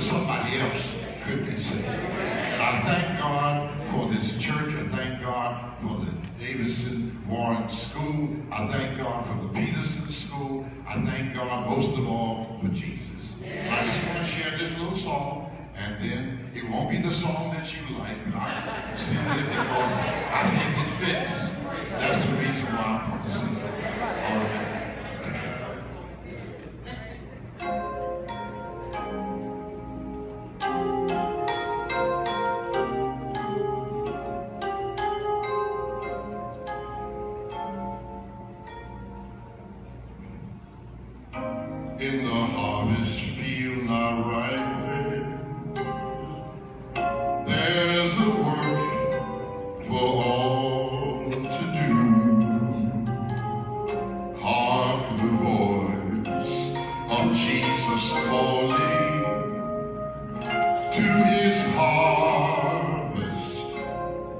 somebody else could be saved. And I thank God for this church. I thank God for the Davidson Warren School. I thank God for the Peterson School. I thank God most of all for Jesus. I just want to share this little song, and then it won't be the song that you like, but I'm singing it because I think it fits. That's the reason why I'm going to sing it. All right. In the harvest field not ripe, there's a work for all to do. Hark the voice of Jesus calling to his harvest,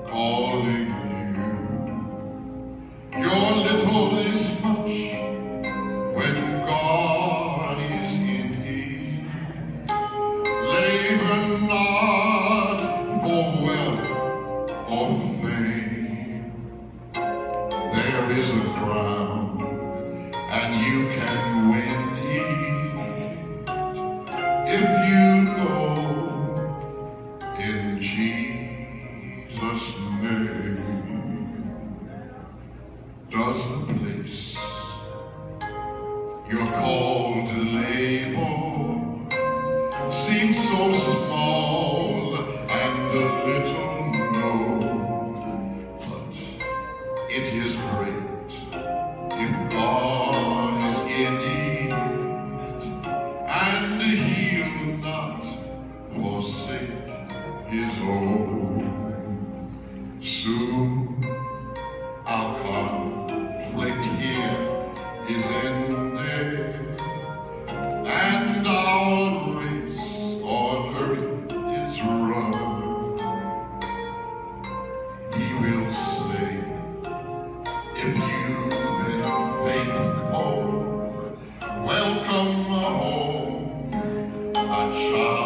calling you. Your little is much when God is in need. Labor not for wealth or fame. There is a crown, and you can win it if you know in Jesus' name. Does the place you're called to labor seems so small and a little known, but it is great if God is in it, and he'll not forsake his own. Soon our conflict here is ended, and our race on earth is run. He will say, if you've been faithful, welcome home, a child